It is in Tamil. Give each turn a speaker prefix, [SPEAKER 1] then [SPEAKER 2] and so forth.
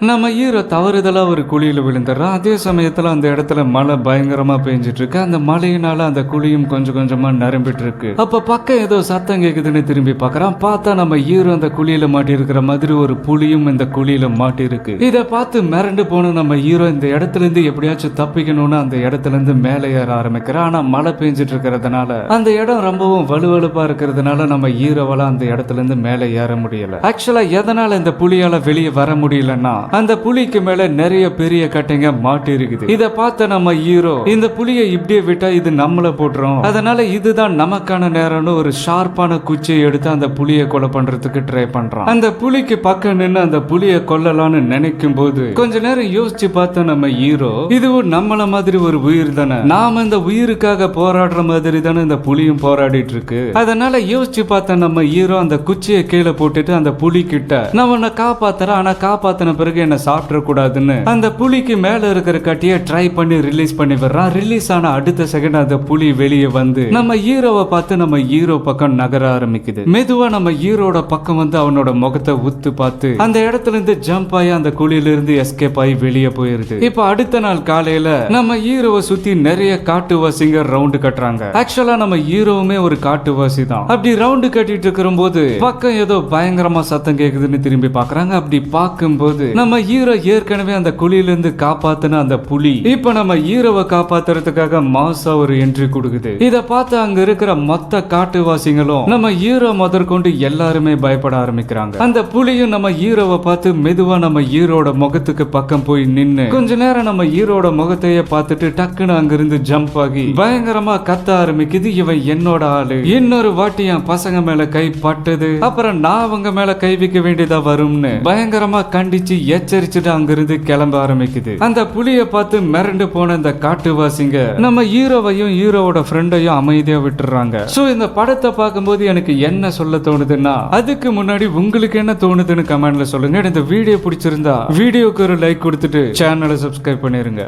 [SPEAKER 1] நம்ம ஹீரோ தவறுதலா ஒரு குழியில விழுந்துடுறான். அதே சமயத்துல அந்த இடத்துல மழை பயங்கரமா பெஞ்சிட்டு இருக்கு. அந்த மழையினால அந்த குழியும் கொஞ்சம் கொஞ்சமா நிரம்பிட்டு இருக்கு. அப்ப பக்கம் ஏதோ சத்தம் கேக்குதுன்னு திரும்பி பாக்குறான். பார்த்தா நம்ம ஹீரோ அந்த குழியில மாட்டி இருக்கிற மாதிரி ஒரு புலியும் இந்த குழியில மாட்டி இருக்கு. இத பார்த்து மிரண்டு போன நம்ம ஹீரோ இந்த இடத்துல இருந்து எப்படியாச்சும் தப்பிக்கணும்னு அந்த இடத்துல இருந்து மேலே ஏற ஆரம்பிக்கிறான். ஆனா மழை பெஞ்சிட்டு இருக்கிறதுனால அந்த இடம் ரொம்பவும் வலுவலுப்பா இருக்கிறதுனால நம்ம ஹீரோவால அந்த இடத்துல இருந்து மேலே ஏற முடியல. ஆக்சுவலா எதனால இந்த புலியால வெளியே வர முடியலன்னா அந்த புலிக்கு மேல நிறைய பெரிய கட்டைங்க மாட்டி இருக்குது. இத பார்த்த நம்ம ஹீரோ இந்த புலியை இப்படியே விட்டா இது நம்மள போட்டுரும், அதனால இதுதான் நமக்கான நேரம்னு ஒரு ஷார்ப்பான குச்சியை எடுத்து அந்த புலியை கொலை பண்றதுக்கு ட்ரை பண்றான். அந்த புலிக்கு பக்கம் நின்று அந்த புலியை கொல்லலாம்னு நினைக்கும் போது கொஞ்ச நேரம் யோசிச்சு பார்த்த நம்ம ஹீரோ இதுவும் நம்மள மாதிரி ஒரு உயிர் தானே, நாம இந்த உயிருக்காக போராடுற மாதிரி தானே இந்த புலியும் போராடிட்டு இருக்கு. அதனால யோசிச்சு பார்த்த நம்ம ஹீரோ அந்த குச்சியை கீழே போட்டுட்டு அந்த புலி கிட்ட நான் உன்னை காப்பாத்துறேன், ஆனா காப்பாத்தின பிறகு என்ன சாப்பிட கூடாதுன்னு அந்த புலிக்கு மேல இருக்கிற கட்டியை ட்ரை பண்ணி ரிலீஸ் பண்ணி வர்றான். ரிலீஸ் ஆன அடுத்த செகண்ட் அந்த புலி வெளியே வந்து நம்ம ஹீரோவை பார்த்து நம்ம ஹீரோ பக்கம் நகர ஆரம்பிக்குது. மெதுவா நம்ம ஹீரோட பக்கம் வந்து அவனோட முகத்தை உத்து பார்த்து அந்த இடத்துல இருந்து ஜம்ப் ஆகி அந்த குழியில இருந்து எஸ்கேப் ஆகி வெளியே போயிருது. இப்ப அடுத்த நாள் காலையில நம்ம ஹீரோவை சுத்தி நிறைய காட்டுவாசிங்க ரவுண்டு கட்டுறாங்க. ஆக்சுவலா நம்ம ஹீரோவுமே ஒரு காட்டுவாசி தான். அப்படி ரவுண்டு கட்டிட்டு இருக்கிற போது பக்கம் ஏதோ பயங்கரமா சத்தம் கேக்குதுன்னு திரும்பி பாக்குறாங்க. அப்படி பார்க்கும்போது நம்ம ஹீரோ ஏற்கனவே அந்த குழியிலிருந்து காப்பாத்தின அந்த புலி இப்ப நம்ம ஹீரோவை காப்பாத்துறதுக்காக மாசா ஒரு என்ட்ரி கொடுக்குது. இத பார்த்து அங்க இருக்கிற மொத்த காட்டுவாசிகளும் நம்ம ஹீரோ முதற்கொண்டு எல்லாருமே பயப்பட ஆரம்பிக்கிறாங்க. அந்த புலியும் நம்ம ஹீரோவை பார்த்து மெதுவா நம்ம ஹீரோட முகத்துக்கு பக்கம் போய் நின்னு கொஞ்ச நேரம் நம்ம ஹீரோட முகத்தையே பார்த்துட்டு டக்குன்னு அங்கிருந்து ஜம்ப் ஆகி பயங்கரமா கத்த ஆரம்பிக்குது. இவன் என்னோட ஆளு, இன்னொரு வாட்டி என் பசங்க மேல கை பட்டது அப்புறம் நான் அவங்க மேல கை வைக்க வேண்டியதா வரும்னு பயங்கரமா கண்டிச்சு எச்சரிச்சுட்டு அங்கிருந்து கிளம்ப ஆரம்பிக்குது. அந்த புலியை பார்த்து மிரண்டு போன இந்த காட்டுவாசிங்க நம்ம ஹீரோவையும் ஹீரோவோட ஃப்ரெண்டையும் அமைதியா விட்டுறாங்க. சோ இந்த படத்தை பார்க்கும்போது எனக்கு என்ன சொல்ல தோணுதுன்னா அதுக்கு முன்னாடி உங்களுக்கு என்ன தோணுதுன்னு கமெண்ட்ல சொல்லுங்க. இந்த வீடியோ பிடிச்சிருந்தா வீடியோக்கு ஒரு லைக் கொடுத்துட்டு சேனலை சப்ஸ்கிரைப் பண்ணிருங்க.